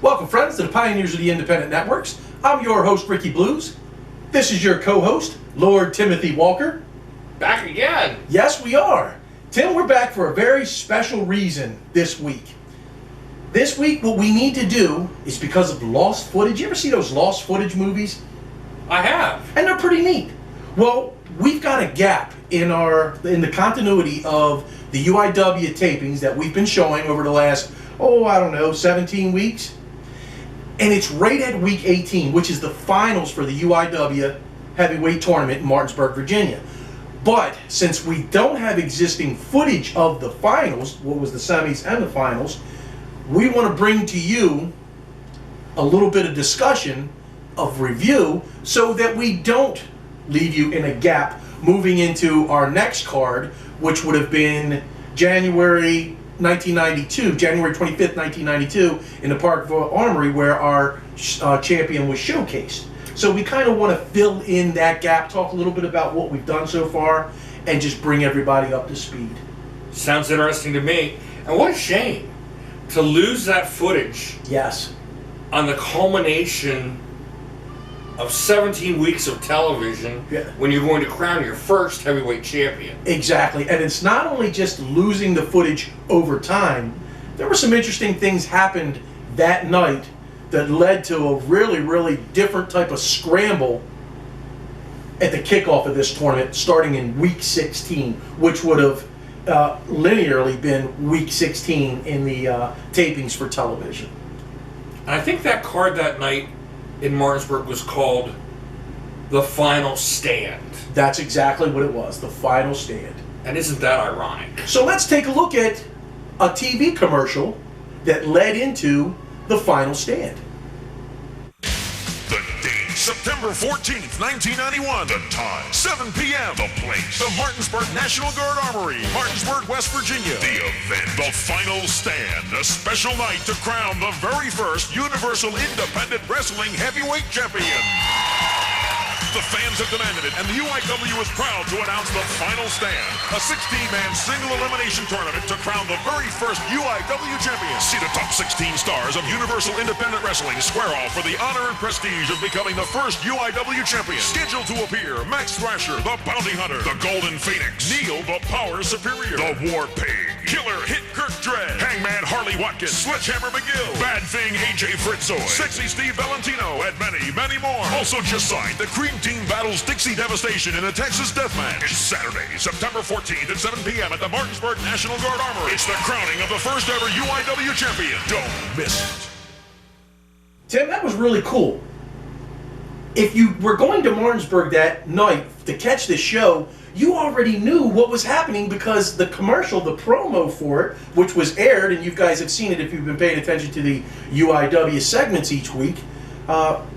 Welcome, friends, to the Pioneers of the Independent Networks. I'm your host, Ricky Blues. This is your co-host, Lord Timothy Walker. Back again. Yes, we are. Tim, we're back for a very special reason this week. This week, what we need to do is because of lost footage. You ever see those lost footage movies? I have. And they're pretty neat. Well, we've got a gap in the continuity of the UIW tapings that we've been showing over the last, 17 weeks. And it's right at week 18, which is the finals for the UIW heavyweight tournament in Martinsburg, Virginia. But since we don't have existing footage of the finals, what was the semis and the finals, we want to bring to you a little bit of discussion of review so that we don't leave you in a gap moving into our next card, which would have been January 25th, 1992, in the Parkville Armory where our champion was showcased. So we kind of want to fill in that gap, talk a little bit about what we've done so far, and just bring everybody up to speed. Sounds interesting to me. And what a shame to lose that footage. Yes. On the culmination of 17 weeks of television, when you're going to crown your first heavyweight champion. Exactly. And it's not only just losing the footage over time. There were some interesting things happened that night that led to a really, really different type of scramble at the kickoff of this tournament starting in week 16, which would have linearly been week 16 in the tapings for television. And I think that card that night in Martinsburg was called The Final Stand. That's exactly what it was, The Final Stand. And isn't that ironic? So let's take a look at a TV commercial that led into The Final Stand. The date, September 14th, 1991. The time, 7 p.m. The place, the Martinsburg National Guard Armory, Martinsburg, West Virginia. The event, The Final Stand, a special night to crown the very first Universal Independent Wrestling Heavyweight Champion. The fans have demanded it, and the UIW is proud to announce The Final Stand, a 16-man single elimination tournament to crown the very first UIW champion. See the top 16 stars of Universal Independent Wrestling square off for the honor and prestige of becoming the first UIW champion. Scheduled to appear: Max Thrasher, the Bounty Hunter, the Golden Phoenix, Neil, the Power Superior, the War Pig, Killer Hit Kirk Dredd, Hangman Harley Watkins, Sledgehammer McGill, Bad Thing AJ Fritzoy, Sexy Steve Valentino, and many, many more. Also just signed, the Cream Team battles Dixie Devastation in a Texas Deathmatch. It's Saturday, September 14th at 7 p.m. at the Martinsburg National Guard Armory. It's the crowning of the first ever UIW champion. Don't miss it. Tim, that was really cool. If you were going to Martinsburg that night to catch the show, you already knew what was happening because the commercial, the promo for it, which was aired, and you guys have seen it if you've been paying attention to the UIW segments each week,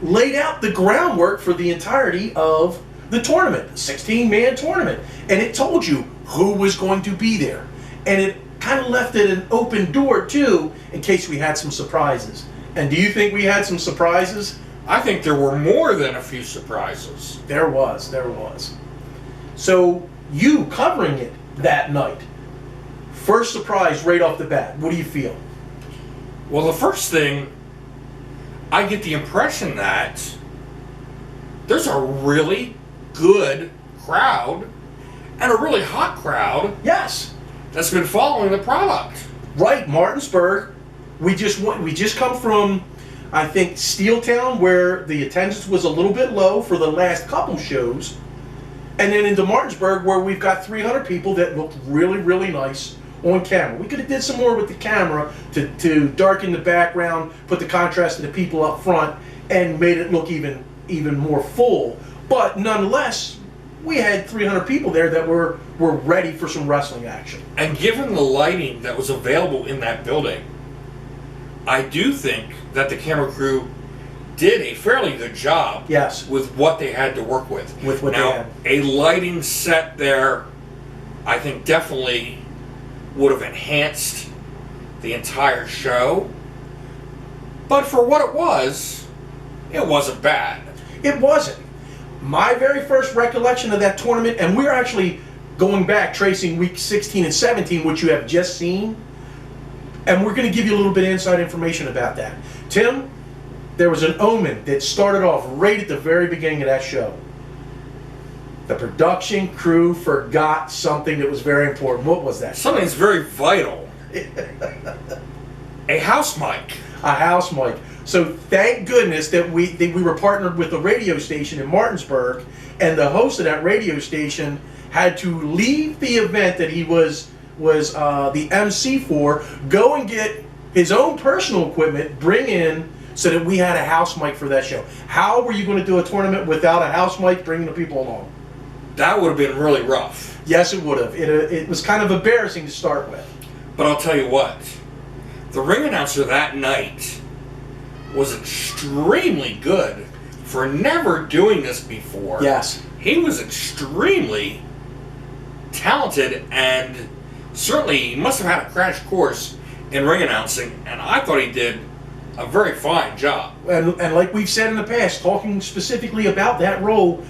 laid out the groundwork for the entirety of the tournament, 16-man tournament. And it told you who was going to be there. And it kind of left it an open door, too, in case we had some surprises. And do you think we had some surprises? I think there were more than a few surprises. There was. So, you covering it that night, first surprise right off the bat, what do you feel? Well, the first thing, I get the impression that there's a really good crowd and a really hot crowd. Yes. That's been following the product. Right, Martinsburg. We just come from, I think, Steeltown, where the attendance was a little bit low for the last couple shows, and then into Martinsburg, where we've got 300 people that looked really, really nice on camera. We could have did some more with the camera to darken the background, put the contrast to the people up front, and made it look even more full. But nonetheless, we had 300 people there that were ready for some wrestling action. And given the lighting that was available in that building, I do think that the camera crew did a fairly good job. Yes. With what they had to work with. With what they had. A lighting set there, I think definitely would have enhanced the entire show. But for what it wasn't bad. It wasn't. My very first recollection of that tournament, and we're actually going back, tracing week 16 and 17, which you have just seen, And we're going to give you a little bit of inside information about that. Tim, there was an omen that started off right at the very beginning of that show. The production crew forgot something that was very important. What was that? Something that's very vital. A house mic. A house mic. So thank goodness that we were partnered with a radio station in Martinsburg, and the host of that radio station had to leave the event that he was the MC for, go and get his own personal equipment, bring in, so that we had a house mic for that show. How were you going to do a tournament without a house mic bringing the people along? That would have been really rough. Yes, it would have. It was kind of embarrassing to start with. But I'll tell you what, the ring announcer that night was extremely good for never doing this before. Yes. He was extremely talented, and certainly he must have had a crash course in ring announcing, and I thought he did a very fine job. And like we've said in the past, talking specifically about that role,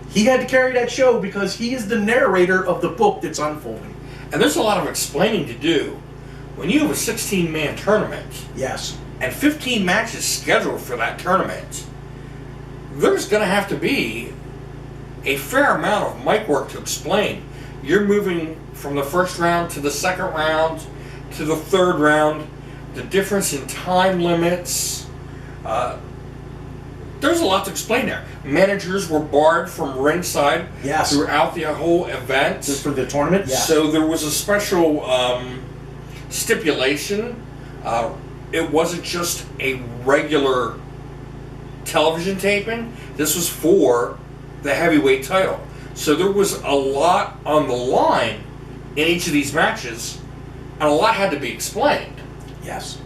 he had to carry that show because he is the narrator of the book that's unfolding. And there's a lot of explaining to do. When you have a 16-man tournament, Yes. and 15 matches scheduled for that tournament, there's going to have to be a fair amount of mic work to explain. You're moving from the first round to the second round to the third round, the difference in time limits. There's a lot to explain there. Managers were barred from ringside Yes. throughout the whole event. For the tournament? Yeah. So there was a special stipulation. It wasn't just a regular television taping. This was for the heavyweight title. So there was a lot on the line in each of these matches, and a lot had to be explained. Yes.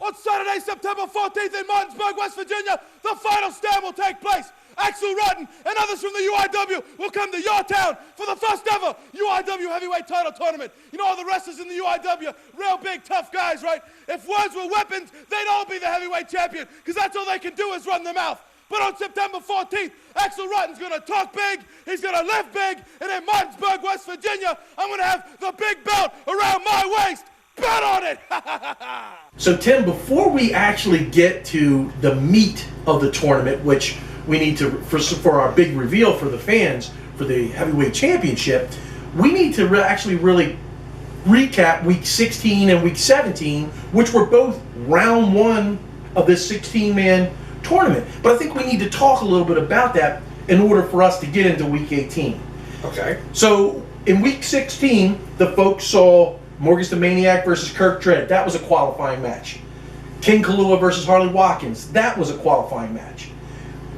On Saturday, September 14th in Martinsburg, West Virginia, the final stand will take place. Axel Rotten and others from the UIW will come to your town for the first ever UIW heavyweight title tournament. You know all the wrestlers in the UIW, real big, tough guys, right? If words were weapons, they'd all be the heavyweight champion, because that's all they can do is run their mouth. But on September 14th, Axel Rutten's going to talk big, he's going to live big, and in Martinsburg, West Virginia, I'm going to have the big belt around my waist. Bet on it! So Tim, before we actually get to the meat of the tournament, which we need to, for our big reveal for the fans, for the heavyweight championship, we need to actually really recap week 16 and week 17, which were both round one of this 16-man tournament. But I think we need to talk a little bit about that in order for us to get into week 18. Okay. So in week 16, the folks saw Morgus the Maniac versus Kirk Dredd. That was a qualifying match. King Kalua versus Harley Watkins. That was a qualifying match.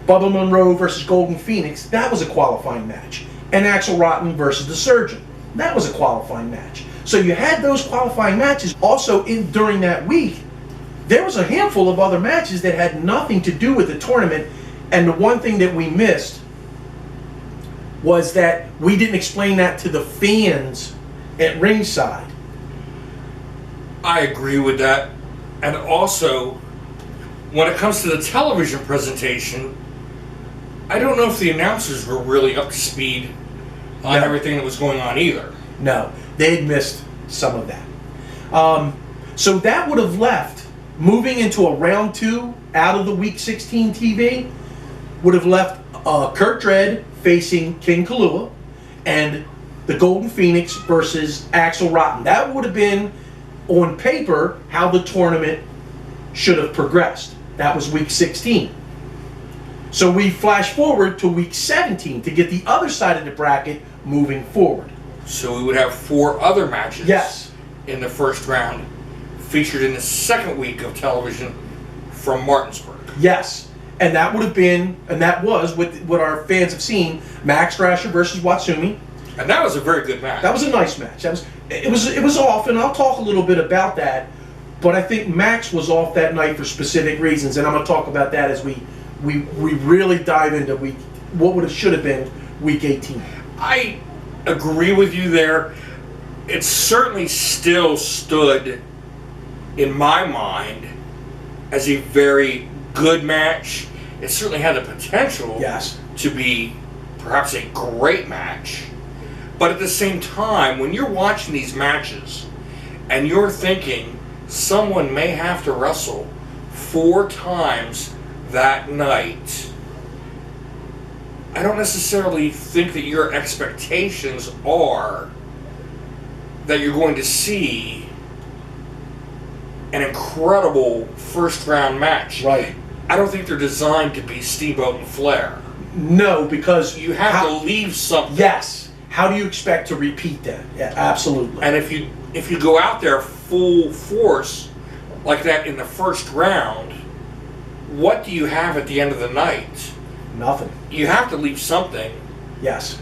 Bubba Monroe versus Golden Phoenix. That was a qualifying match. And Axel Rotten versus The Surgeon. That was a qualifying match. So you had those qualifying matches. Also, during that week, there was a handful of other matches that had nothing to do with the tournament. And the one thing that we missed was that we didn't explain that to the fans at ringside. I agree with that. And also, when it comes to the television presentation, I don't know if the announcers were really up to speed on everything that was going on either. No, they had missed some of that. So that would have left, moving into a round two out of the week 16 TV, would have left Kurt Dredd facing King Kalua and the Golden Phoenix versus Axel Rotten. That would have been, on paper, how the tournament should have progressed. That was week 16. So we flash forward to week 17 to get the other side of the bracket moving forward. So we would have 4 other matches Yes. in the first round, featured in the second week of television from Martinsburg. Yes. And that would have been, and that was what our fans have seen, Max Thrasher versus Watsumi. And that was a very good match. That was a nice match. It was off, and I'll talk a little bit about that. But I think Max was off that night for specific reasons, and I'm going to talk about that as we really dive into what should have been week 18. I agree with you there. It certainly still stood in my mind as a very good match. It certainly had the potential Yes. to be perhaps a great match. But at the same time, when you're watching these matches and you're thinking someone may have to wrestle 4 times that night, I don't necessarily think that your expectations are that you're going to see an incredible first round match. Right. I don't think they're designed to be Steamboat and Flair. No, because You have to leave something. Yes. How do you expect to repeat that? Yeah, absolutely. And if you go out there full force like that in the first round, what do you have at the end of the night? Nothing. You have to leave something. Yes.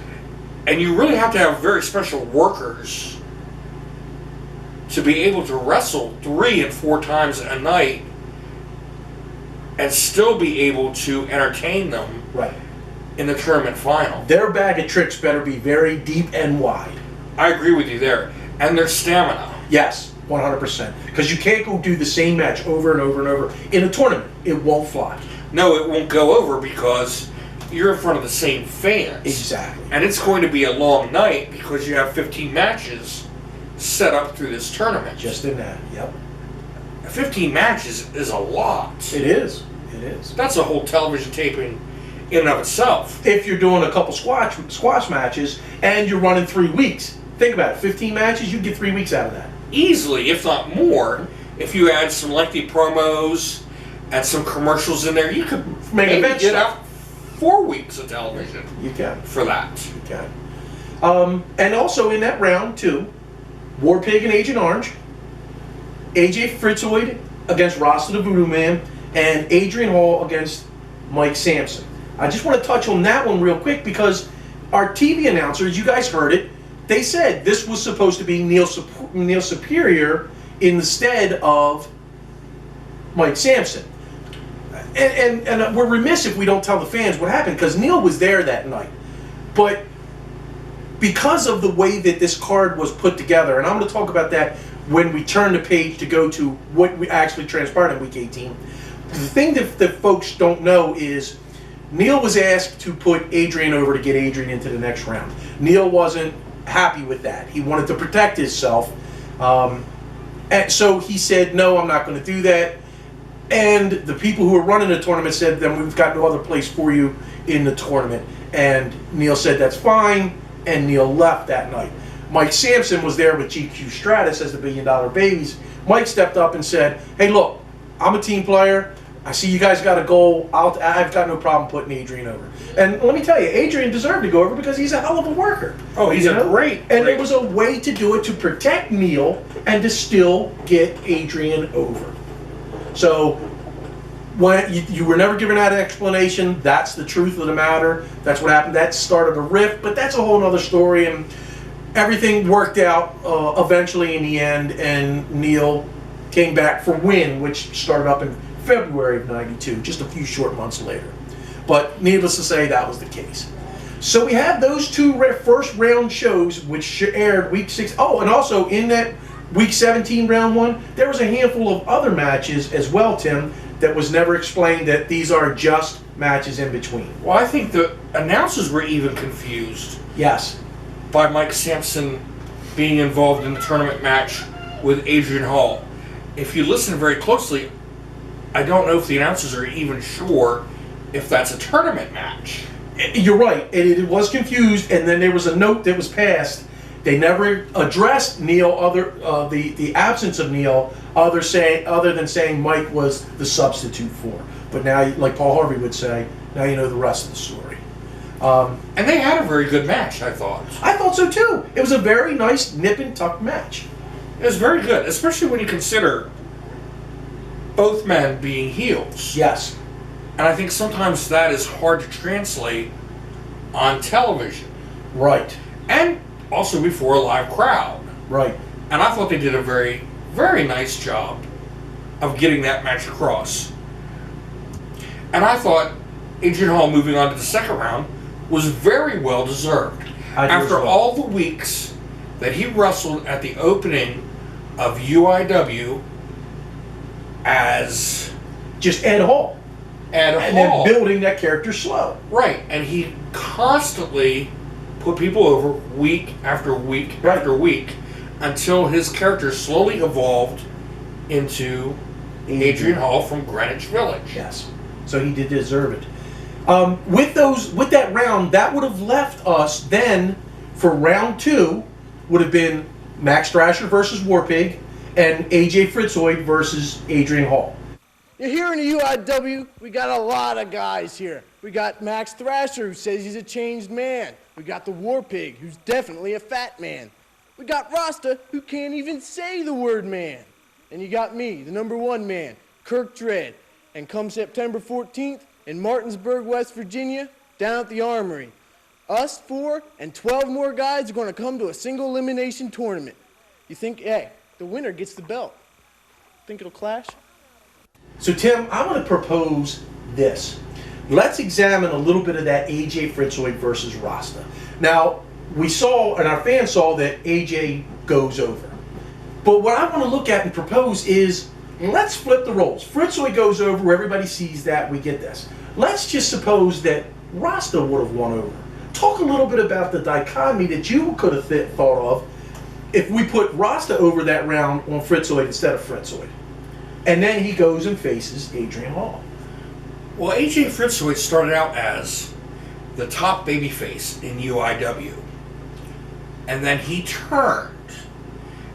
And you really have to have very special workers to be able to wrestle 3 and 4 times a night and still be able to entertain them Right. in the tournament final. Their bag of tricks better be very deep and wide. I agree with you there. And their stamina. Yes, 100%. Because you can't go do the same match over and over and over. In a tournament, it won't fly. No, it won't go over because you're in front of the same fans. Exactly. And it's going to be a long night because you have 15 matches set up through this tournament. Just in that, yep. 15 matches is a lot. It is. It is. That's a whole television taping in and of itself. If you're doing a couple squash matches and you're running 3 weeks, think about it. 15 matches, you get 3 weeks out of that. Easily, if not more, if you add some lengthy promos and some commercials in there, you could maybe event get stuff. out 4 weeks of television You can. for that. You can. And also in that round, too, War Pig and Agent Orange, AJ Fritzoid against Rasta the Voodoo Man, and Adrian Hall against Mike Sampson. I just want to touch on that one real quick because our TV announcers, you guys heard it, they said this was supposed to be Neil Superior in the stead of Mike Sampson. And we're remiss if we don't tell the fans what happened because Neil was there that night. But because of the way that this card was put together, and I'm going to talk about that when we turn the page to go to what we actually transpired in Week 18. The thing that folks don't know is Neil was asked to put Adrian over to get Adrian into the next round. Neil wasn't happy with that. He wanted to protect himself. And so he said, no, I'm not going to do that. And the people who were running the tournament said, then we've got no other place for you in the tournament. And Neil said, that's fine. And Neil left that night. Mike Sampson was there with GQ Stratus as the $1 Billion Babies. Mike stepped up and said, hey, look, I'm a team player. I see you guys got a goal. I've got no problem putting Adrian over. And let me tell you, Adrian deserved to go over because he's a hell of a worker. Oh, he's a great. And it was a way to do it to protect Neil and to still get Adrian over. So when you were never given that explanation, that's the truth of the matter. That's what happened. That started a rift, but that's a whole other story. And everything worked out eventually in the end, and Neil came back for Win, which started up in February of '92, just a few short months later. But needless to say, that was the case. So we have those two first round shows, which aired Week 6. Oh, and also in that Week 17 round 1, there was a handful of other matches as well, Tim, that was never explained that these are just matches in between. Well, I think the announcers were even confused Yes. by Mike Sampson being involved in the tournament match with Adrian Hall. If you listen very closely, I don't know if the announcers are even sure if that's a tournament match. You're right. It was confused, and then there was a note that was passed. They never addressed Neil, the absence of Neil, other than saying Mike was the substitute for. But now, like Paul Harvey would say, now you know the rest of the story. And they had a very good match, I thought. I thought so too. It was a very nice nip and tuck match. It was very good, especially when you consider both men being heels. Yes. And I think sometimes that is hard to translate on television. Right. And also before a live crowd. Right. And I thought they did a very, very nice job of getting that match across. And I thought Adrian Hall moving on to the second round was very well deserved. After all the weeks that he wrestled at the opening of UIW as just Ed Hall. And then building that character slow. Right. And he constantly put people over week after week after week until his character slowly evolved into Adrian Hall from Greenwich Village. Yes. So he did deserve it. With that round, that would have left us then for round 2 would have been Max Thrasher versus Warpig and AJ Fritzoid versus Adrian Hall. Here in the UIW, we got a lot of guys here. We got Max Thrasher, who says he's a changed man. We got the Warpig, who's definitely a fat man. We got Rasta, who can't even say the word man. And you got me, the #1 man, Kirk Dredd. And come September 14th, in Martinsburg, West Virginia, down at the Armory, us 4 and 12 more guys are going to come to a single elimination tournament. You think, hey, the winner gets the belt. Think it'll clash? So Tim, I'm going to propose this. Let's examine a little bit of that AJ Fritzoid versus Rasta. Now, we saw, and our fans saw, that AJ goes over. But what I want to look at and propose is, let's flip the roles. Fritzoid goes over, everybody sees that, we get this. Let's just suppose that Rasta would have won over. Talk a little bit about the dichotomy that you could have thought of if we put Rasta over that round on Fritzoid instead of Fritzoid. And then he goes and faces Adrian Hall. Well, AJ Fritzoid started out as the top babyface in UIW. And then he turned.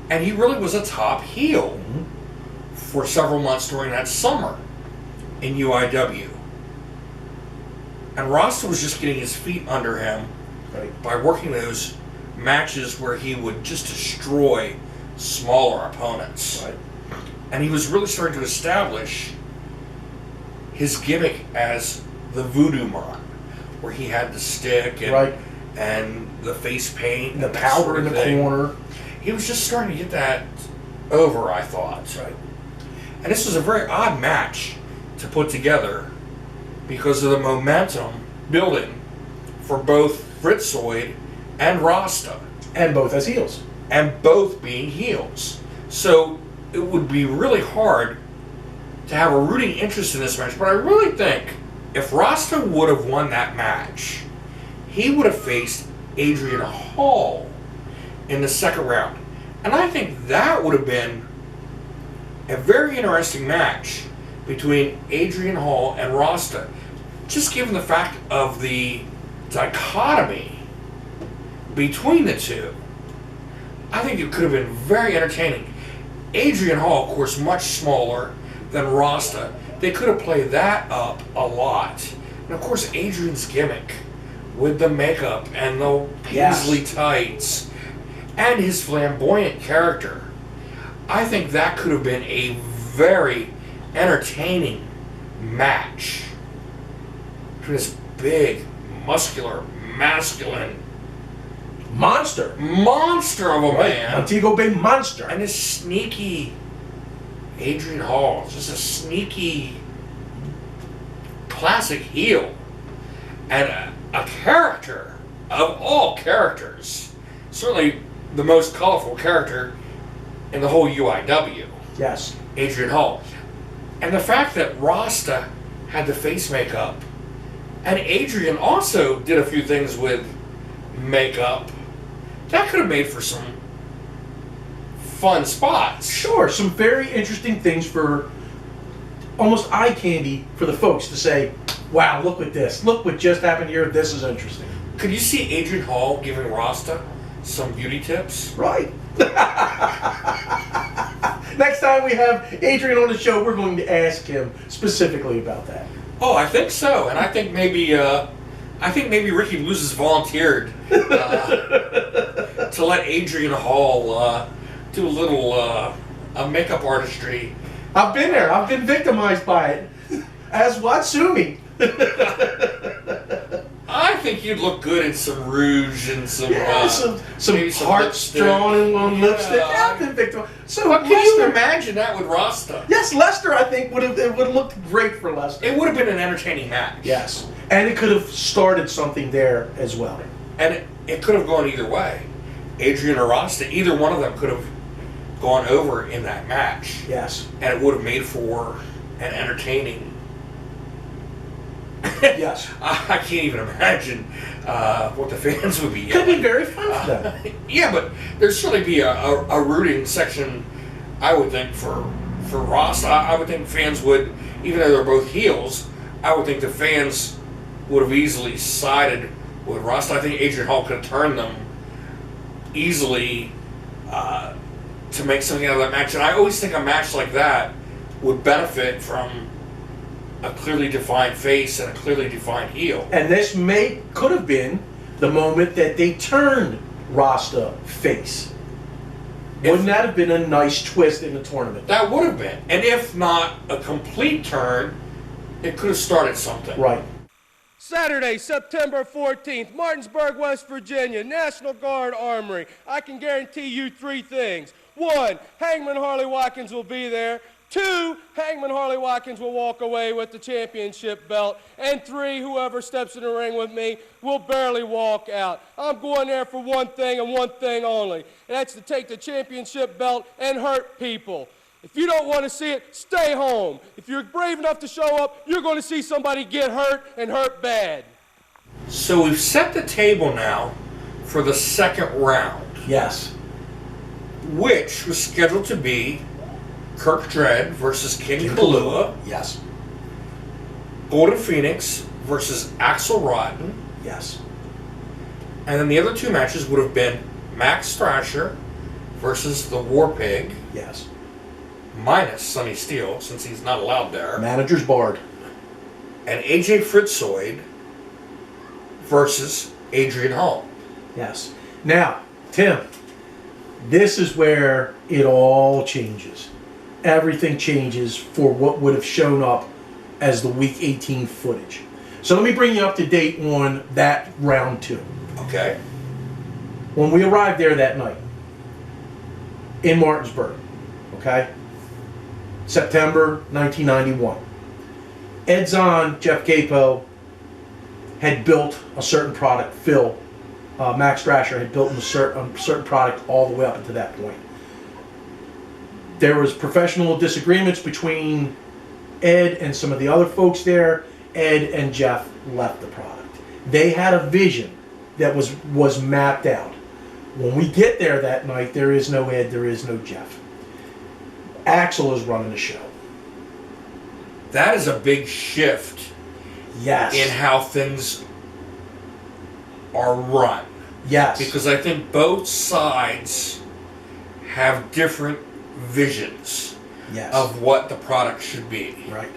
And he really was a top heel for several months during that summer in UIW. And Rasta was just getting his feet under him by working those matches where he would just destroy smaller opponents. Right. And he was really starting to establish his gimmick as the voodoo man, where he had the stick and, and the face paint and the powder in the corner. He was just starting to get that over, I thought. Right. And this was a very odd match to put together because of the momentum building for both Fritzoid and Rasta. And both as heels. And both being heels. So it would be really hard to have a rooting interest in this match, but I really think if Rasta would have won that match, he would have faced Adrian Hall in the second round. And I think that would have been a very interesting match between Adrian Hall and Rasta, just given the fact of the dichotomy between the two. I think it could have been very entertaining. Adrian Hall, of course, much smaller than Rasta. They could have played that up a lot. And of course, Adrian's gimmick with the makeup and the paisley tights and his flamboyant character. I think that could have been a very entertaining match between this big, muscular, masculine monster of a man, Montego Bay monster, and this sneaky Adrian Hall, just a sneaky classic heel, and a character of all characters, certainly the most colorful character in the whole UIW. Yes. Adrian Hall. And the fact that Rasta had the face makeup, and Adrian also did a few things with makeup, that could have made for some fun spots. Sure, some very interesting things for almost eye candy for the folks to say, wow, look at this. Look what just happened here. This is interesting. Could you see Adrian Hall giving Rasta some beauty tips? Right. Next time we have Adrian on the show, we're going to ask him specifically about that. Oh, I think so. And I think maybe Ricky Blues has volunteered to let Adrian Hall do a little makeup artistry. I've been there. I've been victimized by it. As Watsumi. I think you'd look good in some rouge and some hearts drawn in one lipstick. Yeah, I've been victimized. So but can you imagine that with Rasta? Yes, Lester, I think would have looked great for Lester. It would have been an entertaining match. Yes, and it could have started something there as well. And it could have gone either way. Adrian or Rasta, either one of them could have gone over in that match. Yes, and it would have made for an entertaining. Yes. I can't even imagine what the fans would be yelling. Could be very fun for them. Yeah, but there'd certainly be a rooting section, I would think, for for Ross. I would think fans would, even though they're both heels, I would think the fans would have easily sided with Ross. I think Adrian Hall could have turned them easily to make something out of that match. And I always think a match like that would benefit from a clearly defined face and a clearly defined heel. And this could have been the moment that they turned Rasta face. Wouldn't that have been a nice twist in the tournament? That would have been. And if not a complete turn, it could have started something. Right. Saturday, September 14th, Martinsburg, West Virginia, National Guard Armory. I can guarantee you 3 things. 1, Hangman Harley Watkins will be there. 2, Hangman Harley Watkins will walk away with the championship belt. And 3, whoever steps in the ring with me will barely walk out. I'm going there for one thing and one thing only, and that's to take the championship belt and hurt people. If you don't want to see it, stay home. If you're brave enough to show up, you're going to see somebody get hurt and hurt bad. So we've set the table now for the second round. Yes. Which was scheduled to be Kirk Dredd versus King Kalua. Yes. Golden Phoenix versus Axel Rotten. Yes. And then the other 2 matches would have been Max Thrasher versus the War Pig. Yes. Minus Sonny Steele, since he's not allowed there. Manager's barred. And AJ Fritzoid versus Adrian Hall. Yes. Now, Tim, this is where it all changes. Everything changes for what would have shown up as the Week 18 footage. So let me bring you up to date on that round 2. Okay. When we arrived there that night in Martinsburg, okay, September 1991, Ed Zahn, Jeff Capo had built a certain product. Phil, Max Thrasher had built a certain product all the way up until that point. There was professional disagreements between Ed and some of the other folks there. Ed and Jeff left the product. They had a vision that was mapped out. When we get there that night, there is no Ed, there is no Jeff. Axel is running the show. That is a big shift. Yes. In how things are run. Yes. Because I think both sides have different visions Yes. of what the product should be. Right.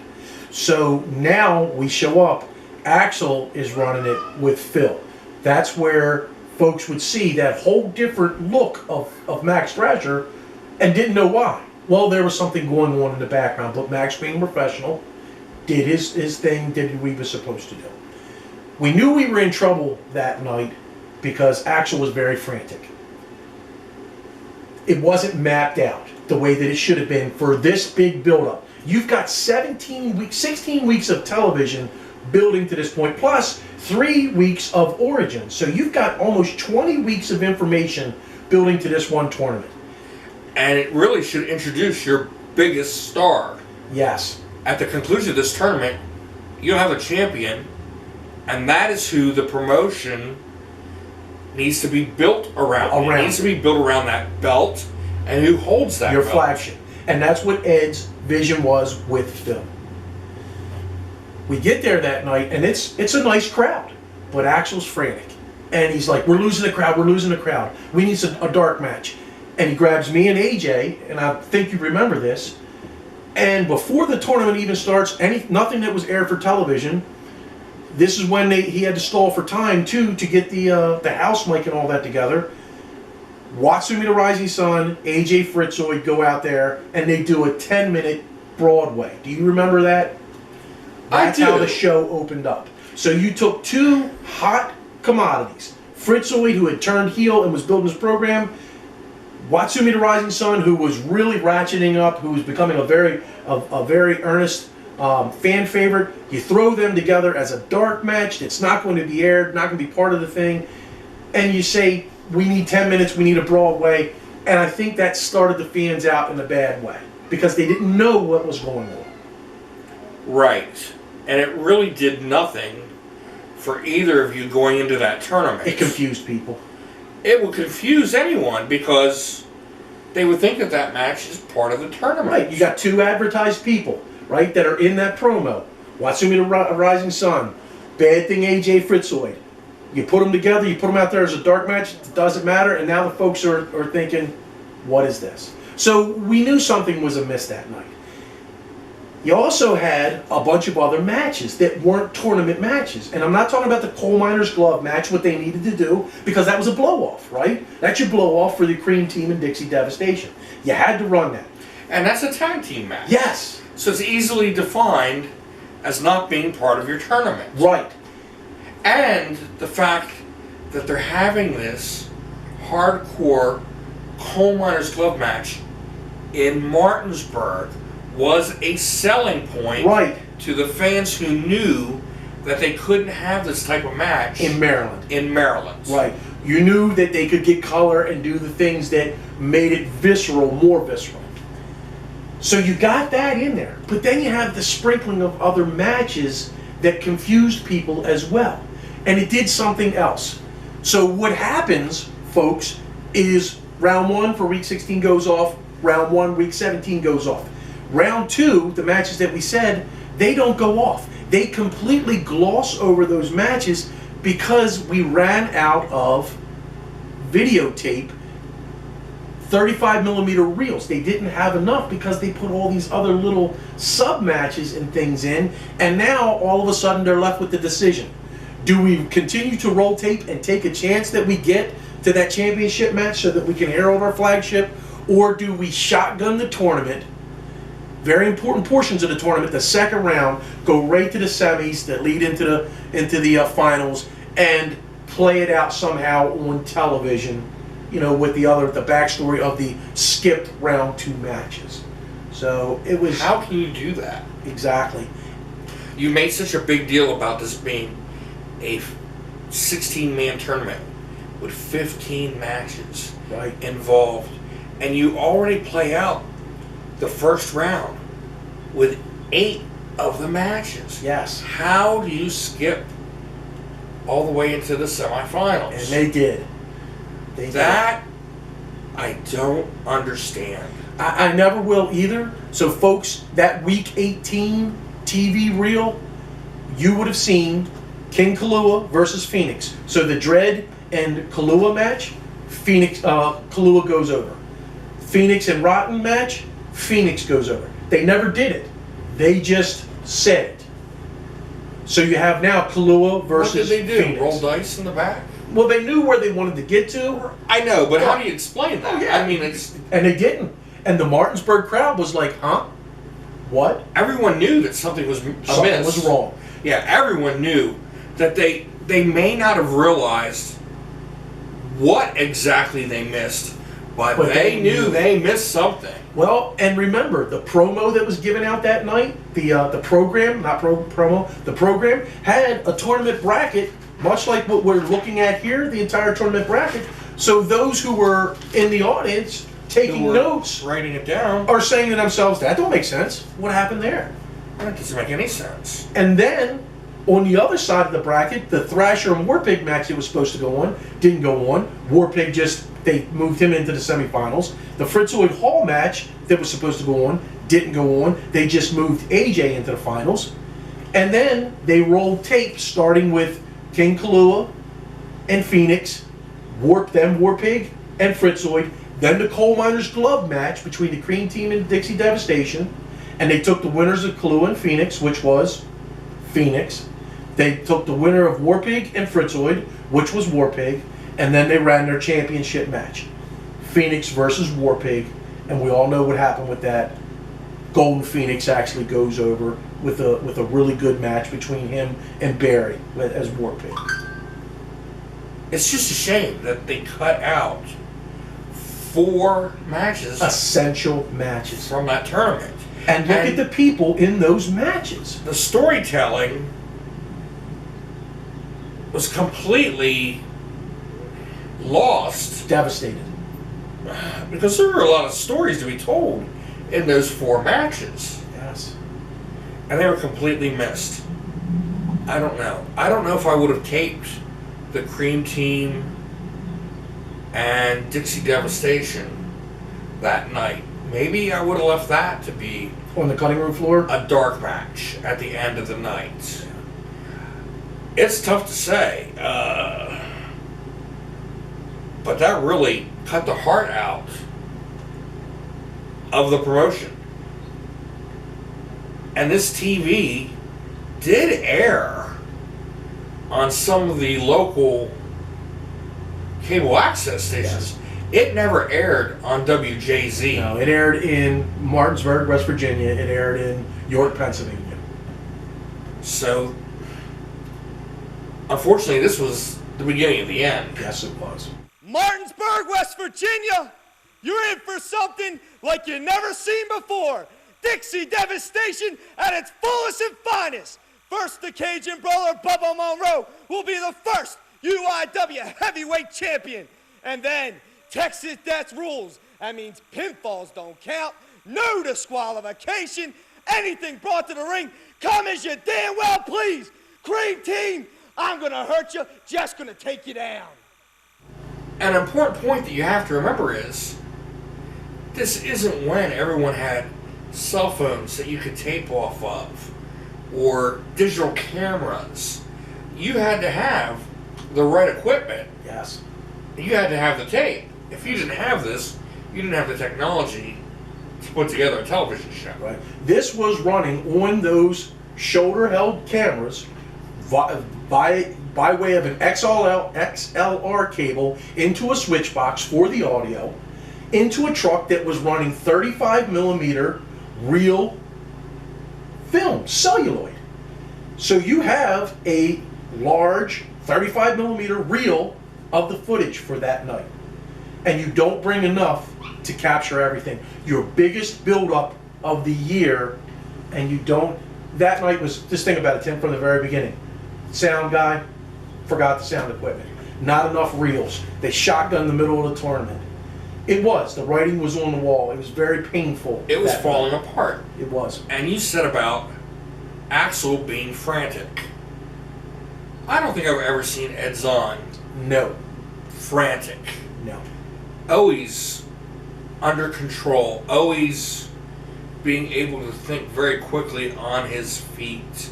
So now we show up. Axel is running it with Phil. That's where folks would see that whole different look of Max Thrasher and didn't know why. Well, there was something going on in the background, but Max, being professional, did his thing, did what he was supposed to do. We knew we were in trouble that night because Axel was very frantic. It wasn't mapped out the way that it should have been for this big buildup. You've got 16 weeks of television building to this point, plus 3 weeks of Origin. So you've got almost 20 weeks of information building to this one tournament. And it really should introduce your biggest star. Yes. At the conclusion of this tournament, you'll have a champion, and that is who the promotion needs to be built around. It needs to be built around that belt, and who holds that your belt. flagship. And that's what Ed's vision was with Phil. We get there that night, and it's a nice crowd, but Axel's frantic. And he's like, we're losing the crowd, We need a dark match. And he grabs me and AJ, and I think you remember this, and before the tournament even starts, nothing that was aired for television, this is when he had to stall for time, too, to get the house mic and all that together. Watsumi the Rising Sun, AJ Fritzoid go out there, and they do a 10-minute Broadway. Do you remember that? That's how the show opened up. So you took 2 hot commodities. Fritzoid, who had turned heel and was building his program. Watsumi the Rising Sun, who was really ratcheting up, who was becoming a very earnest fan favorite. You throw them together as a dark match that's not going to be aired, not going to be part of the thing, and you say, we need 10 minutes, we need a Broadway, and I think that started the fans out in a bad way because they didn't know what was going on. Right. And it really did nothing for either of you going into that tournament. It confused people. It will confuse anyone because they would think that that match is part of the tournament. Right, you got two advertised people, right, that are in that promo. Watsumi the Rising Sun, Bad Thing AJ Fritzoid. You put them together, you put them out there as a dark match, it doesn't matter, and now the folks are thinking, what is this? So we knew something was amiss that night. You also had a bunch of other matches that weren't tournament matches. And I'm not talking about the coal miner's glove match, what they needed to do, because that was a blow-off, right? That's your blow-off for the Cream Team and Dixie Devastation. You had to run that. And that's a tag team match. Yes. So it's easily defined as not being part of your tournament. Right. And the fact that they're having this hardcore coal miner's glove match in Martinsburg was a selling point to the fans who knew that they couldn't have this type of match in Maryland. Right. You knew that they could get color and do the things that made it visceral, more visceral. So you got that in there. But then you have the sprinkling of other matches that confused people as well. And it did something else. So what happens, folks, is round 1 for week 16 goes off, round 1, week 17 goes off. Round 2, the matches that we said, they don't go off. They completely gloss over those matches because we ran out of videotape 35mm reels. They didn't have enough because they put all these other little sub matches and things in, and now all of a sudden they're left with the decision. Do we continue to roll tape and take a chance that we get to that championship match so that we can herald our flagship, or do we shotgun the tournament? Very important portions of the tournament, the second round, go right to the semis that lead into the finals, and play it out somehow on television, you know, with the backstory of the skipped round 2 matches. So it was. How can you do that? Exactly. You made such a big deal about this being a 16-man tournament with 15 matches involved, and you already play out the first round with 8 of the matches. Yes. How do you skip all the way into the semifinals? And they did. That I don't understand. I never will either. So folks, that week 18 TV reel, you would have seen King Kalua versus Phoenix. So the Dread and Kalua match, Kalua goes over. Phoenix and Rotten match, Phoenix goes over. They never did it. They just said it. So you have now Kalua versus Phoenix. What did they do? Phoenix. Roll dice in the back? Well, they knew where they wanted to get to. I know, but how do you explain that? Oh, yeah. I mean, it's... And they didn't. And the Martinsburg crowd was like, huh? What? Everyone knew that something was amiss. Something was wrong. Yeah, everyone knew that they may not have realized what exactly they missed, but they knew they missed something. Well, and remember, the promo that was given out that night, the program, not promo, the program had a tournament bracket, much like what we're looking at here, the entire tournament bracket. So those who were in the audience taking notes, writing it down, are saying to themselves, that don't make sense. What happened there? That doesn't make any sense. And then, on the other side of the bracket, the Thrasher and Warpig match that was supposed to go on didn't go on. Warpig they moved him into the semifinals. The Fritzoid Hall match that was supposed to go on didn't go on. They just moved AJ into the finals. And then they rolled tape starting with King Kalua and Phoenix, Warpig and Fritzoid. Then the Coal Miners Glove match between the Cream Team and Dixie Devastation. And they took the winners of Kalua and Phoenix, which was Phoenix. They took the winner of Warpig and Fritzoid, which was Warpig. And then they ran their championship match. Phoenix versus Warpig. And we all know what happened with that. Golden Phoenix actually goes over with a really good match between him and Barry as Warpig. It's just a shame that they cut out 4 matches. Essential matches. From that tournament. And look at the people in those matches. The storytelling was completely lost. Devastated. Because there were a lot of stories to be told in those 4 matches. Yes. And they were completely missed. I don't know. I don't know if I would have taped the Cream Team and Dixie Devastation that night. Maybe I would have left that to be On the cutting room floor? a dark match at the end of the night. It's tough to say, but that really cut the heart out of the promotion. And this TV did air on some of the local cable access stations. It never aired on WJZ. No, it aired in Martinsburg, West Virginia. It aired in York, Pennsylvania. So, unfortunately, this was the beginning of the end. Yes, it was. Martinsburg, West Virginia, you're in for something like you never seen before. Dixie devastation at its fullest and finest. First, the Cajun Brawler Bubba Monroe will be the first UIW heavyweight champion. And then, Texas Death rules. That means pinfalls don't count, no disqualification, anything brought to the ring, come as you damn well please. Cream team, I'm gonna hurt you, just gonna take you down. An important point that you have to remember is, this isn't when everyone had cell phones that you could tape off of, or digital cameras. You had to have the right equipment. Yes. You had to have the tape. If you didn't have this, you didn't have the technology to put together a television show. Right. This was running on those shoulder-held cameras by way of an XLR cable into a switch box for the audio, into a truck that was running 35 millimeter reel film, celluloid. So you have a large 35 millimeter reel of the footage for that night. And you don't bring enough to capture everything. Your biggest buildup of the year, and you don't. That night was, just think about it, Tim, from the very beginning. Sound guy forgot the sound equipment. Not enough reels. They shotgunned the middle of the tournament. It was. The writing was on the wall. It was very painful. It was falling apart. It was. And you said about Axel being frantic. I don't think I've ever seen Ed Zahn No. frantic. No. Always under control, always being able to think very quickly on his feet.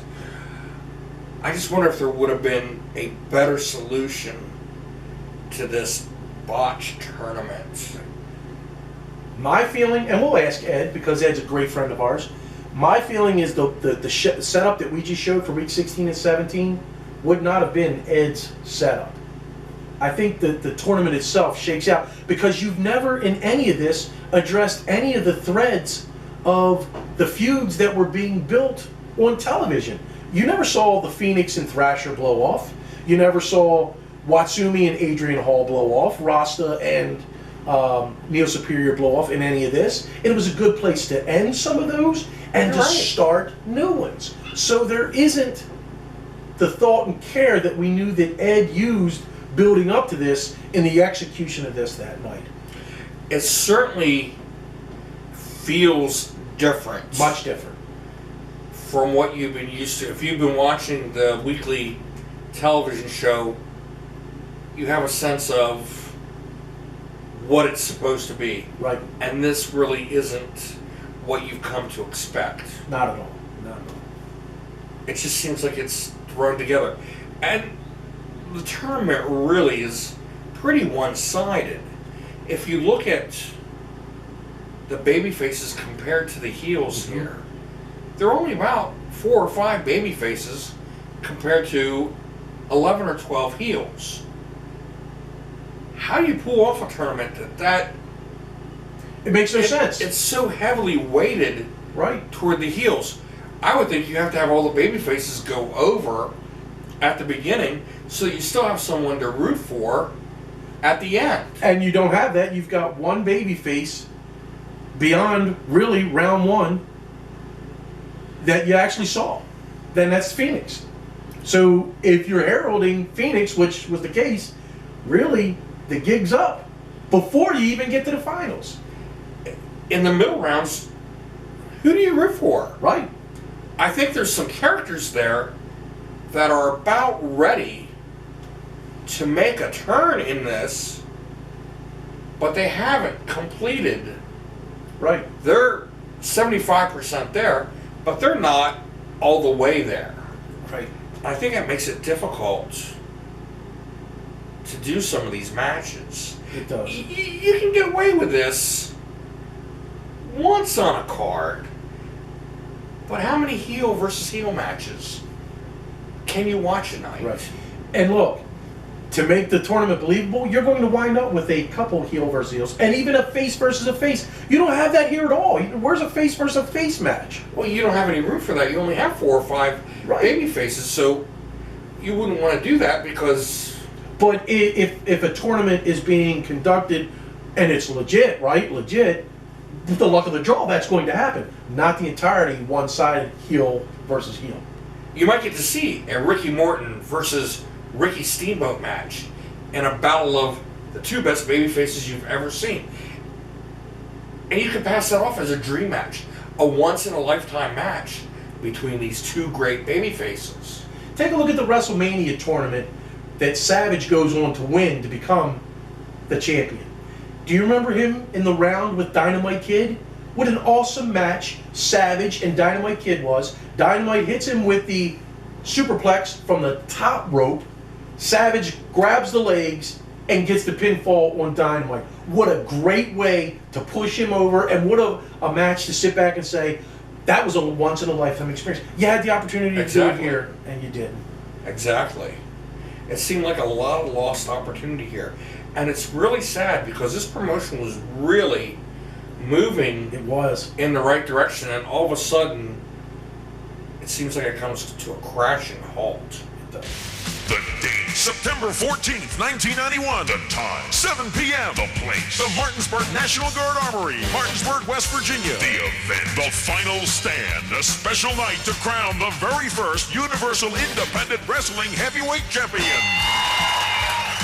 I just wonder if there would have been a better solution to this botched tournament. My feeling, and we'll ask Ed because Ed's a great friend of ours. My feeling is the setup that we just showed for week 16 and 17 would not have been Ed's setup. I think that the tournament itself shakes out because you've never in any of this addressed any of the threads of the feuds that were being built on television. You never saw the Phoenix and Thrasher blow off. You never saw Watsumi and Adrian Hall blow off, Rasta and Neo Superior blow off in any of this. It was a good place to end some of those and to start new ones. So there isn't the thought and care that we knew that Ed used building up to this in the execution of this that night. It certainly feels different. Much different. From what you've been used to. If you've been watching the weekly television show, you have a sense of what it's supposed to be. Right. And this really isn't what you've come to expect. Not at all. Not at all. It just seems like it's thrown together. And the tournament really is pretty one-sided. If you look at the baby faces compared to the heels here, there are only about 4 or 5 baby faces compared to 11 or 12 heels. How do you pull off a tournament that It makes no sense. It's so heavily weighted toward the heels? I would think you have to have all the baby faces go over at the beginning so you still have someone to root for at the end. And you don't have that. You've got one baby face beyond really round one that you actually saw. Then that's Phoenix. So if you're heralding Phoenix, which was the case, really the gig's up before you even get to the finals. In the middle rounds, who do you root for? Right. I think there's some characters there that are about ready to make a turn in this, but they haven't completed Right. They're 75% there, but they're not all the way there. Right. I think that makes it difficult to do some of these matches. It does. You can get away with this once on a card, but how many heel versus heel matches can you watch a night? Right. And look, to make the tournament believable, you're going to wind up with a couple heel versus heels, and even a face versus a face. You don't have that here at all. Where's a face versus a face match? Well, you don't have any room for that. You only have 4 or 5 Right. baby faces, so you wouldn't want to do that because... But if a tournament is being conducted and it's legit, right? Legit, with the luck of the draw, that's going to happen. Not the entirety one-sided heel versus heel. You might get to see a Ricky Morton versus Ricky Steamboat match in a battle of the 2 best baby faces you've ever seen. And you can pass that off as a dream match, a once-in-a-lifetime match between these 2 great baby faces. Take a look at the WrestleMania tournament that Savage goes on to win to become the champion. Do you remember him in the round with Dynamite Kid? What an awesome match Savage and Dynamite Kid was. Dynamite hits him with the superplex from the top rope. Savage grabs the legs and gets the pinfall on Dynamite. What a great way to push him over, and what a match to sit back and say, that was a once-in-a-lifetime experience. You had the opportunity to do it here, and you didn't. Exactly. It seemed like a lot of lost opportunity here. And it's really sad because this promotion was really moving It was. in the right direction, and all of a sudden, it seems like it comes to a crashing halt. It does. The date, September 14th, 1991. The time, 7 p.m. The place, the Martinsburg National Guard Armory, Martinsburg, West Virginia. The event, the final stand, a special night to crown the very first Universal Independent Wrestling Heavyweight Champion.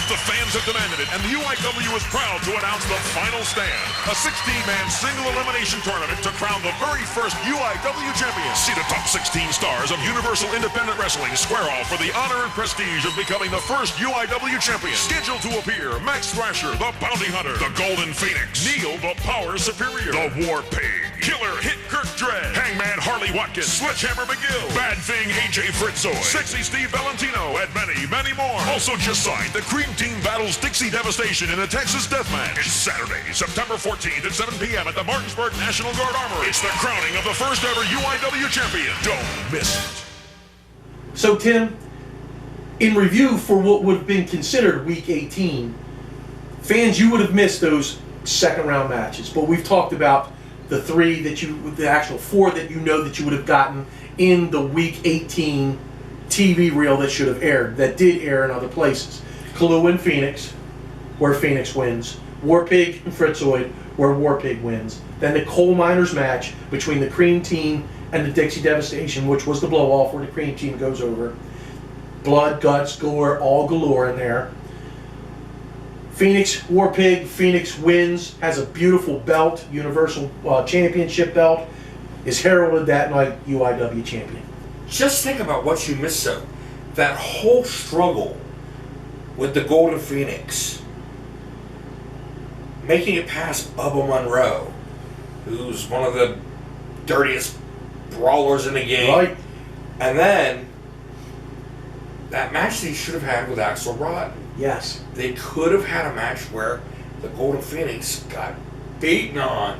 The fans have demanded it, and the UIW is proud to announce the final stand, a 16-man single elimination tournament to crown the very first UIW champion. See the top 16 stars of Universal Independent Wrestling square off for the honor and prestige of becoming the first UIW champion. Scheduled to appear: Max Thrasher, the Bounty Hunter, the Golden Phoenix, Neil, the Power Superior, the War Pig, Killer Hit Kirk Dredd, Hangman Harley Watkins, Sledgehammer McGill, Bad Thing AJ Fritzoy, Sexy Steve Valentino, and many, many more. Also just signed, the Cream Team battles Dixie Devastation in the Texas Deathmatch. It's Saturday, September 14th at 7 p.m. at the Martinsburg National Guard Armory. It's the crowning of the first ever UIW champion. Don't miss it. So, Tim, in review for what would have been considered Week 18, fans, you would have missed those second round matches. But we've talked about the 3 that the actual 4 that you know that you would have gotten in the Week 18 TV reel that should have aired, that did air in other places. Kalu and Phoenix, where Phoenix wins. War Pig and Fritzoid, where War Pig wins. Then the Coal Miners match between the Cream Team and the Dixie Devastation, which was the blow-off where the Cream Team goes over. Blood, guts, gore, all galore in there. Phoenix, War Pig, Phoenix wins, has a beautiful belt, Universal Championship belt, is heralded that night UIW champion. Just think about what you missed, though. That whole struggle with the Golden Phoenix, making it past Bubba Monroe, who's one of the dirtiest brawlers in the game. Right. And then that match they should have had with Axel Rotten. Yes. They could have had a match where the Golden Phoenix got beaten on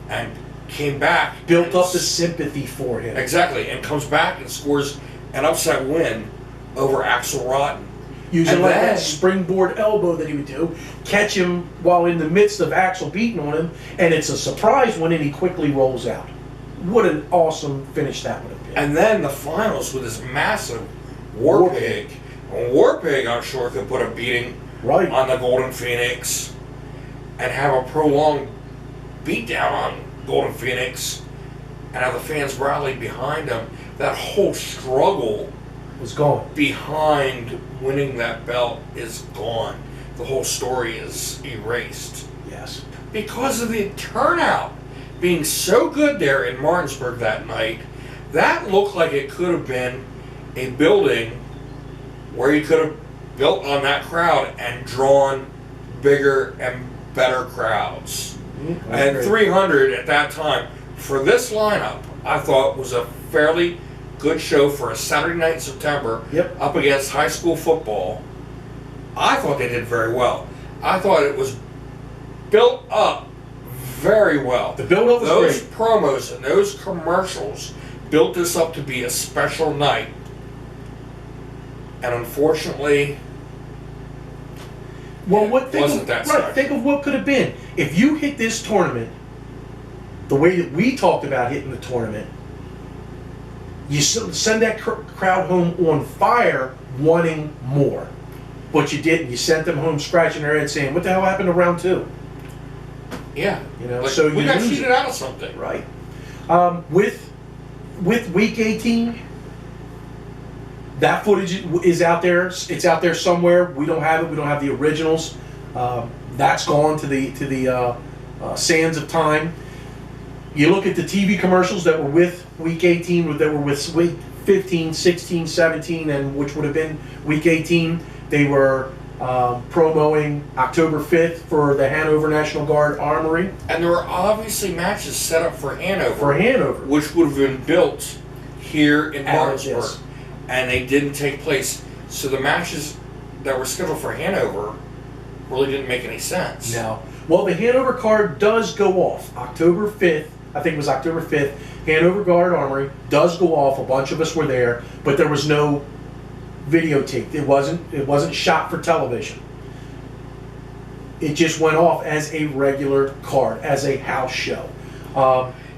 and came back. Built and up the sympathy for him. Exactly, and comes back and scores an upset win over Axel Rotten. Using And like then- that springboard elbow that he would do, catch him while in the midst of Axel beating on him, and it's a surprise win and he quickly rolls out. What an awesome finish that would have been. And then the finals with this massive War Pig. War Pig, I'm sure, could put a beating Right. on the Golden Phoenix and have a prolonged beatdown on Golden Phoenix and have the fans rally behind him. That whole struggle Was gone. behind winning that belt is gone. The whole story is erased. Yes. Because of the turnout being so good there in Martinsburg that night, that looked like it could have been a building where you could have built on that crowd and drawn bigger and better crowds. And 300 at that time, for this lineup, I thought was a fairly good show for a Saturday night in September up against high school football. I thought they did very well. I thought it was built up very well. The build-up was those great. promos and those commercials built this up to be a special night. And unfortunately, well, think of what could have been. If you hit this tournament the way that we talked about hitting the tournament, you send that crowd home on fire wanting more. But you didn't. You sent them home scratching their head saying, what the hell happened to round 2? Yeah. You know, like, so we you got lose cheated it. out of something. Right. With week 18, that footage is out there. It's out there somewhere. We don't have it. We don't have the originals. That's gone to the sands of time. You look at the TV commercials that were with week 18, that were with week 15, 16, 17, and which would have been week 18. They were promoting October 5th for the Hanover National Guard Armory. And there were obviously matches set up for Hanover. Which would have been built here in Martinsburg. Yes. And they didn't take place. So the matches that were scheduled for Hanover really didn't make any sense. No. Well, the Hanover card does go off October 5th. I think it was October 5th. Hanover Guard Armory does go off. A bunch of us were there, but there was no videotape. It wasn't shot for television. It just went off as a regular card, as a house show.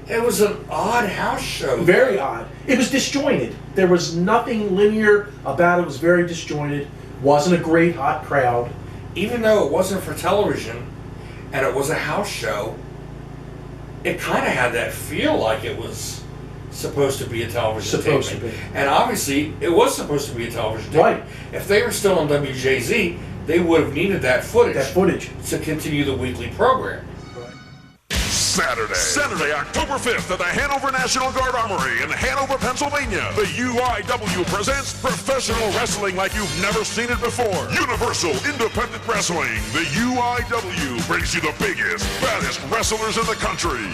It was an odd house show. Very odd. It was disjointed. There was nothing linear about it. It was very disjointed. Wasn't a great hot crowd. Even though it wasn't for television and it was a house show, it kind of had that feel like it was supposed to be a television Supposed taping. to be. And obviously, it was supposed to be a television taping. Right. If they were still on WJZ, they would have needed that footage to continue the weekly program. Saturday, October 5th at the Hanover National Guard Armory in Hanover, Pennsylvania. The UIW presents professional wrestling like you've never seen it before. Universal Independent Wrestling. The UIW brings you the biggest, baddest wrestlers in the country.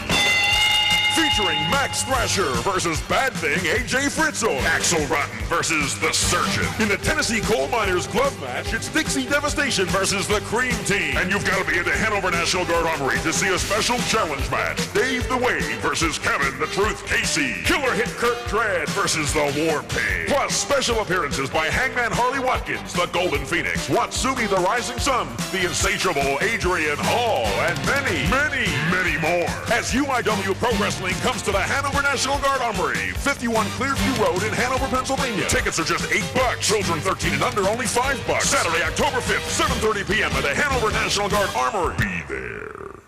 Featuring Max Thrasher versus Bad Thing AJ Fritzl. Axel Rotten versus The Surgeon. In the Tennessee Coal Miners Glove match, it's Dixie Devastation versus the Cream Team. And you've got to be at the Hanover National Guard Armory to see a special challenge match. Dave the Wave versus Kevin the Truth Casey. Killer Hit Kurt Dredd versus the War Pig. Plus special appearances by Hangman Harley Watkins, the Golden Phoenix, Watsumi the Rising Sun, the Insatiable Adrian Hall, and many, many, many more. As UIW Pro Wrestling comes to the Hanover National Guard Armory, 51 Clearview Road in Hanover, Pennsylvania. Tickets are just $8. Children 13 and under only $5. Saturday, October 5th, 7:30 p.m. at the Hanover National Guard Armory. Be there.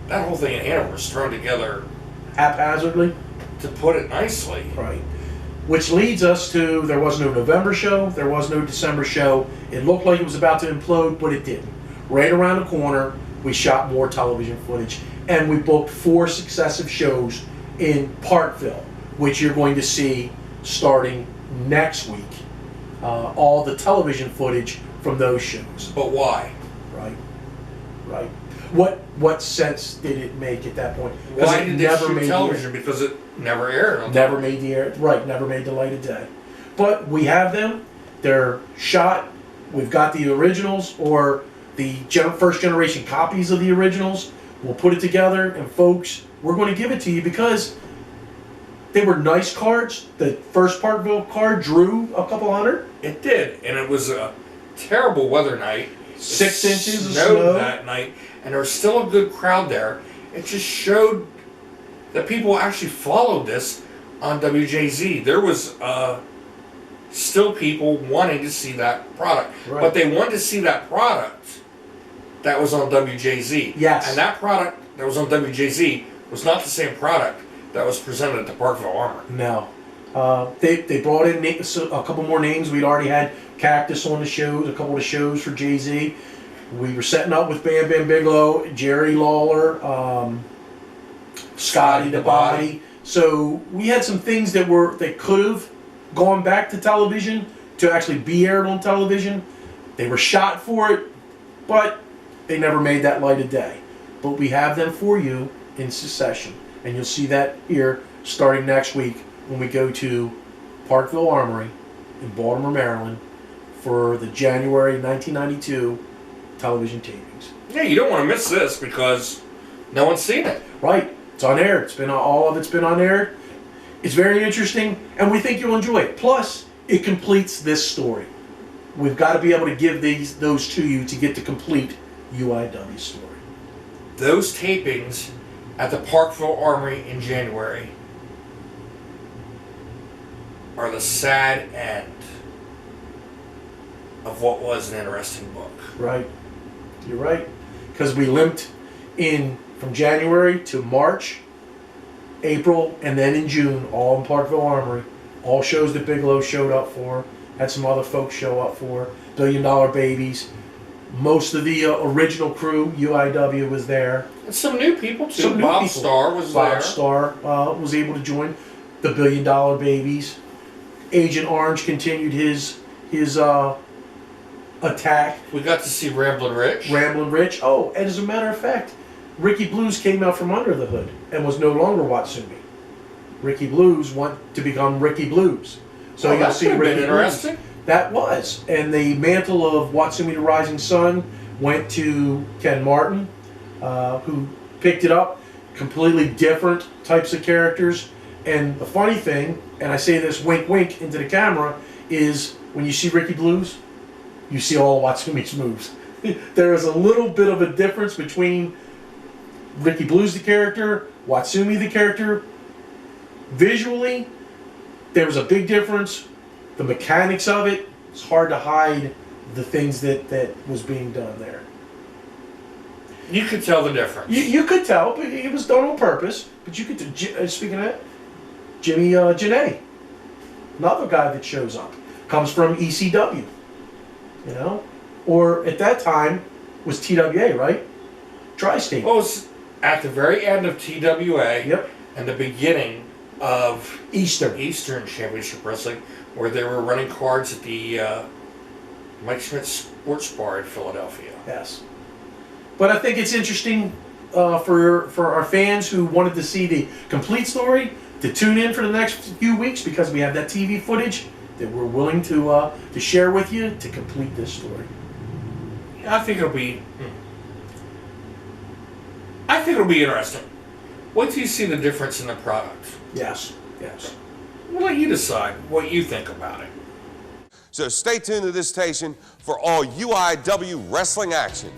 That whole thing in Hanover was thrown together Haphazardly. to put it nicely. Right. Which leads us to, there was no November show, there was no December show. It looked like it was about to implode, but it didn't. Right around the corner, we shot more television footage. And we booked 4 successive shows in Parkville, which you're going to see starting next week. All the television footage from those shows. But why? Right. What sense did it make at that point? Why did they shoot made television? Because it never aired. On never made the air. Right, never made the light of day. But we have them. They're shot. We've got the originals or the first generation copies of the originals. We'll put it together, and folks, we're going to give it to you because they were nice cards. The first Parkville card drew a couple hundred. It did, and it was a terrible weather night. 6 inches of snowed snow that night, and there was still a good crowd there. It just showed that people actually followed this on WJZ. There was still people wanting to see that product, but they wanted to see that product that was on WJZ. Yes. And that product that was on WJZ was not the same product that was presented at the Parkville Armory. No. They brought in a couple more names. We'd already had Cactus on the shows, a couple of shows for Jay-Z. We were setting up with Bam Bam Bigelow, Jerry Lawler, Scotty the Body. So we had some things that could have gone back to television to actually be aired on television. They were shot for it, but they never made that light of day. but we have them for you in succession. And you'll see that here starting next week when we go to Parkville Armory in Baltimore, Maryland for the January 1992 television tapings. Yeah, you don't want to miss this because no one's seen it. Right. It's on air. All of it's been on air. It's very interesting, and we think you'll enjoy it. Plus, it completes this story. We've got to be able to give those to you to get the complete UIW story. Those tapings at the Parkville Armory in January are the sad end of what was an interesting book. Right. You're right. Because we limped in from January to March, April, and then in June, all in Parkville Armory. All shows that Bigelow showed up for. Had some other folks show up for. $1 Billion Babies. Most of the original crew, UIW, was there. And some new people too. Some new Bob people. Starr was there. Bob Starr was able to join. The $1 Billion Babies. Agent Orange continued his attack. We got to see Ramblin' Rich. Ramblin' Rich. Oh, and as a matter of fact, Ricky Blues came out from under the hood and was no longer Watsumi. Ricky Blues went to become Ricky Blues. So you'll see Ricky interesting. Blues. That was. And the mantle of Watsumi the Rising Sun went to Ken Martin, who picked it up. Completely different types of characters. And the funny thing, and I say this wink wink into the camera, is when you see Ricky Blues, you see all Watsumi's moves. There is a little bit of a difference between Ricky Blues the character, Watsumi the character. Visually, there was a big difference. The mechanics of it, it's hard to hide the things that was being done there. You could tell the difference. You could tell, but it was done on purpose. But you could, speaking of that, Jimmy Janae, another guy that shows up, comes from ECW, you know? Or at that time was TWA, right? Tri-State. Well, it was at the very end of TWA. Yep. And the beginning of Eastern Championship Wrestling, where they were running cards at the Mike Schmidt Sports Bar in Philadelphia. Yes. But I think it's interesting for our fans who wanted to see the complete story to tune in for the next few weeks, because we have that TV footage that we're willing to share with you to complete this story. I think it'll be interesting. Wait till you see the difference in the product. Yes. Yes. We'll let you decide what you think about it. So stay tuned to this station for all UIW wrestling action.